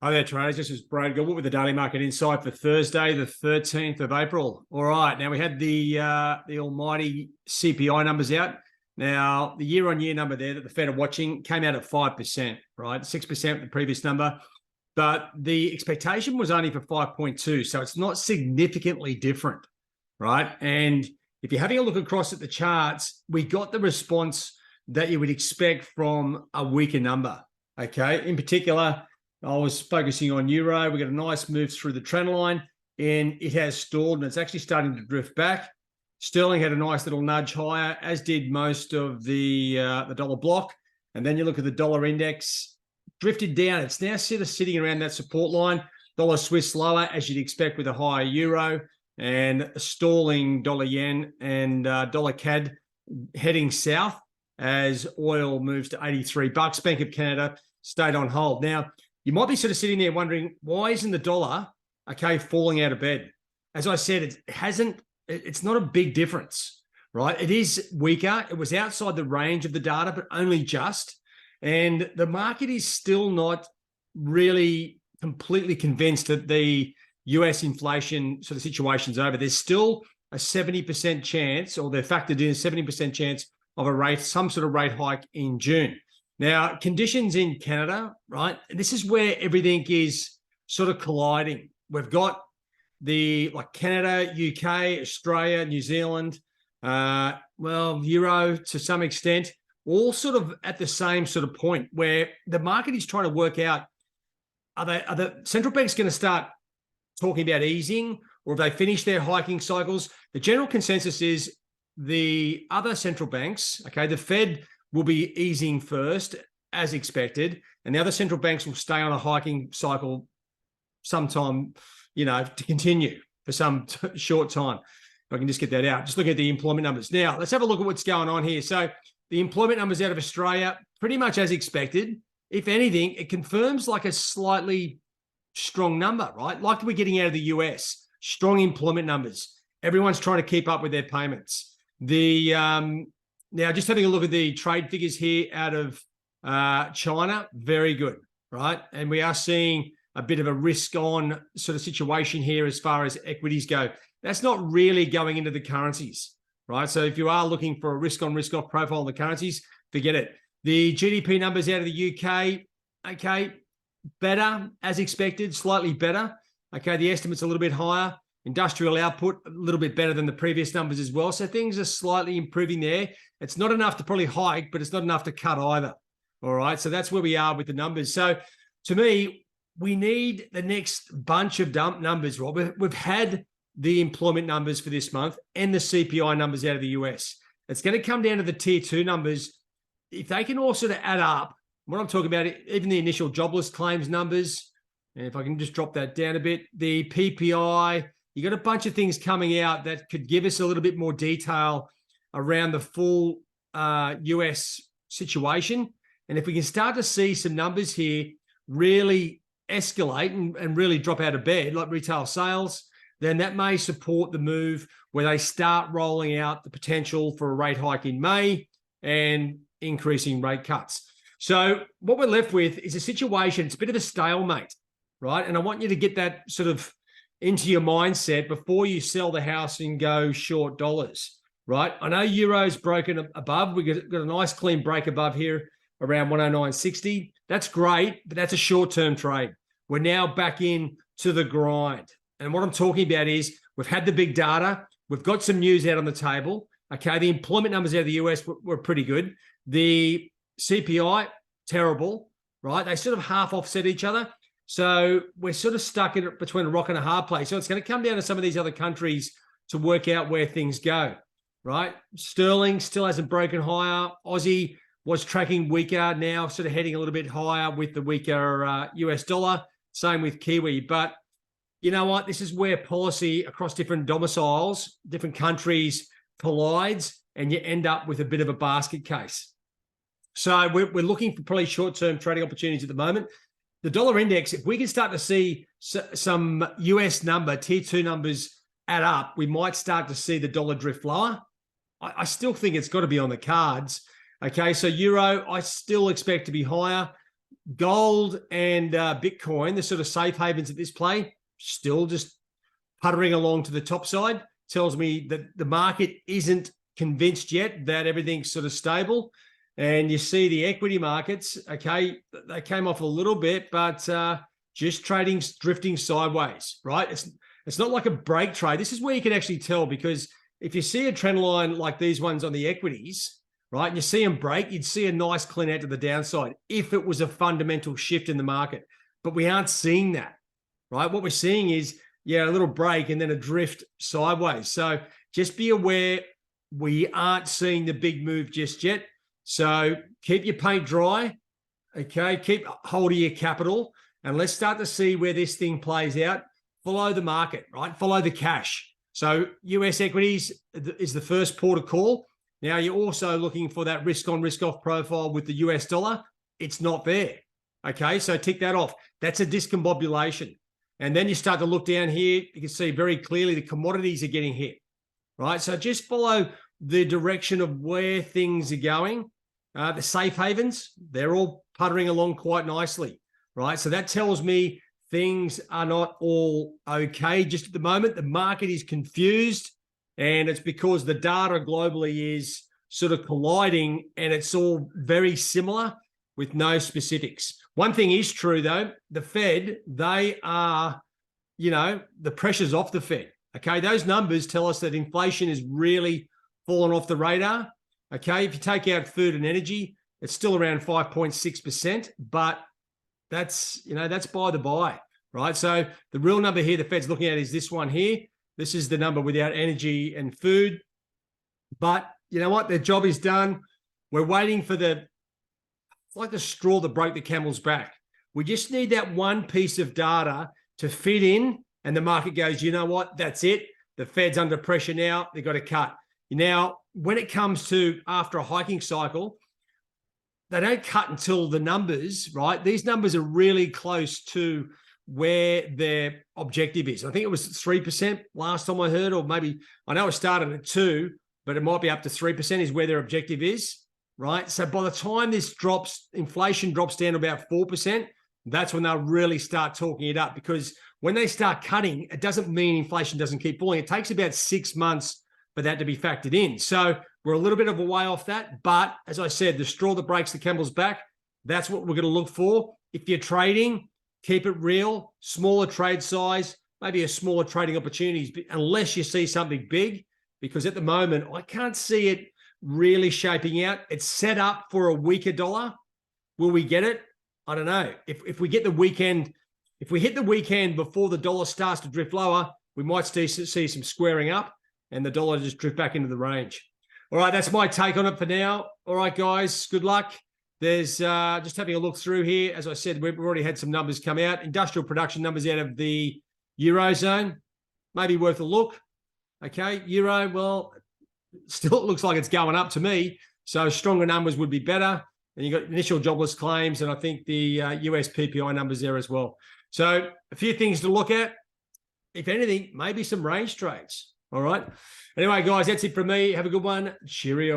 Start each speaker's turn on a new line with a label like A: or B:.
A: Hi there, traders. This is Brad Goodwood with the Daily Market Insight for Thursday, the 13th of April. All right, now we had the almighty CPI numbers out. Now, the year-on-year number there that the Fed are watching came out at 5%, right? 6% the previous number. But the expectation was only for 5.2, so it's not significantly different, right? And if you're having a look across at the charts, we got the response that you would expect from a weaker number, okay? In particular, I was focusing on euro. We got a nice move through the trend line, and it has stalled, and it's actually starting to drift back. Sterling had a nice little nudge higher, as did most of the dollar block. And then you look at the dollar index, drifted down. It's now sort of sitting around that support line. Dollar Swiss lower, as you'd expect with a higher euro, and stalling dollar yen and dollar CAD heading south as oil moves to $83. Bank of Canada stayed on hold. Now, you might be sort of sitting there wondering, why isn't the dollar, okay, falling out of bed? As I said, it's not a big difference, right? It is weaker. It was outside the range of the data, but only just. And the market is still not really completely convinced that the US inflation sort of situation's over. There's still a 70% chance, or they're factored in a 70% chance of some sort of rate hike in June. Now, conditions in Canada, right? This is where everything is sort of colliding. We've got Canada, UK, Australia, New Zealand, Euro to some extent, all sort of at the same sort of point where the market is trying to work out, are the central banks going to start talking about easing, or have they finished their hiking cycles? The general consensus is the other central banks, okay, the Fed will be easing first, as expected, and the other central banks will stay on a hiking cycle sometime, to continue for some short time. If I can just get that out. Just looking at the employment numbers. Now, let's have a look at what's going on here. So the employment numbers out of Australia, pretty much as expected. If anything, it confirms like a slightly strong number, right? Like we're getting out of the US, strong employment numbers. Everyone's trying to keep up with their payments. Now, just having a look at the trade figures here out of China, very good, right? And we are seeing a bit of a risk-on sort of situation here as far as equities go. That's not really going into the currencies, right? So if you are looking for a risk-on, risk-off profile in the currencies, forget it. The GDP numbers out of the UK, okay, better as expected, slightly better. Okay, the estimate's a little bit higher. Industrial output, a little bit better than the previous numbers as well. So things are slightly improving there. It's not enough to probably hike, but it's not enough to cut either. All right, so that's where we are with the numbers. So to me, we need the next bunch of numbers, Rob. We've had the employment numbers for this month and the CPI numbers out of the US. It's going to come down to the tier 2 numbers. If they can all sort of add up, what I'm talking about, even the initial jobless claims numbers, and if I can just drop that down a bit, the PPI, you got a bunch of things coming out that could give us a little bit more detail around the full US situation. And if we can start to see some numbers here really escalate and really drop out of bed, like retail sales, then that may support the move where they start rolling out the potential for a rate hike in May and increasing rate cuts. So what we're left with is a situation, it's a bit of a stalemate, right? And I want you to get that sort of into your mindset before you sell the house and go short dollars, right? I know Euro's broken above. We got a nice clean break above here around 109.60. That's great, but that's a short-term trade. We're now back in to the grind. And what I'm talking about is we've had the big data. We've got some news out on the table. Okay, the employment numbers out of the US were pretty good. The CPI, terrible, right? They sort of half offset each other. So we're sort of stuck in between a rock and a hard place. So it's going to come down to some of these other countries to work out where things go, right? Sterling still hasn't broken higher. Aussie was tracking weaker, now sort of heading a little bit higher with the weaker US dollar. Same with Kiwi. But you know what? This is where policy across different domiciles, different countries collides, and you end up with a bit of a basket case. So we're looking for probably short-term trading opportunities at the moment. The dollar index, if we can start to see some US tier 2 numbers add up, we might start to see the dollar drift lower. I still think it's got to be on the cards. Okay, so euro, I still expect to be higher. gold and Bitcoin, the sort of safe havens at this play, still just puttering along to the top side, tells me that the market isn't convinced yet that everything's sort of stable. And you see the equity markets, okay, they came off a little bit, but just trading, drifting sideways, right? It's not like a break trade. This is where you can actually tell, because if you see a trend line like these ones on the equities, right, and you see them break, you'd see a nice clean out to the downside if it was a fundamental shift in the market. But we aren't seeing that, right? What we're seeing is, yeah, a little break and then a drift sideways. So just be aware, we aren't seeing the big move just yet. So keep your paint dry, okay? Keep hold of your capital, and let's start to see where this thing plays out. Follow the market, right? Follow the cash. So US equities is the first port of call. Now you're also looking for that risk on, risk off profile with the US dollar. It's not there, okay? So tick that off. That's a discombobulation. And then you start to look down here. You can see very clearly the commodities are getting hit, right? So just follow the direction of where things are going. The safe havens, they're all puttering along quite nicely, right? So that tells me things are not all okay just at the moment. The market is confused, and it's because the data globally is sort of colliding, and it's all very similar with no specifics. One thing is true, though, the Fed, they are, you know, the pressure's off the Fed, okay? Those numbers tell us that inflation is really fallen off the radar. Okay, if you take out food and energy, it's still around 5.6%, but that's, you know, that's by the by, right? So the real number here the Fed's looking at is this one here. This is the number without energy and food. But you know what? Their job is done. We're waiting for it's like the straw that broke the camel's back. We just need that one piece of data to fit in, and the market goes, you know what? That's it. The Fed's under pressure now. They've got to cut. Now, when it comes to after a hiking cycle, they don't cut until the numbers, right? These numbers are really close to where their objective is. I think it was 3% last time I heard, or maybe, I know it started at 2, but it might be up to 3% is where their objective is, right? So by the time this drops, inflation drops down to about 4%, that's when they'll really start talking it up, because when they start cutting, it doesn't mean inflation doesn't keep falling. It takes about 6 months for that to be factored in. So we're a little bit of a way off that. But as I said, the straw that breaks the camel's back, that's what we're going to look for. If you're trading, keep it real, smaller trade size, maybe a smaller trading opportunities, unless you see something big, because at the moment, I can't see it really shaping out. It's set up for a weaker dollar. Will we get it? I don't know. If we get the weekend, if we hit the weekend before the dollar starts to drift lower, we might see some squaring up, and the dollar just drift back into the range. All right, that's my take on it for now. All right, guys, good luck. There's just having a look through here. As I said, we've already had some numbers come out. Industrial production numbers out of the Eurozone. Maybe worth a look. Okay, Euro, well, still it looks like it's going up to me. So stronger numbers would be better. And you've got initial jobless claims, and I think the US PPI numbers there as well. So a few things to look at. If anything, maybe some range trades. All right. Anyway, guys, that's it from me. Have a good one. Cheerio.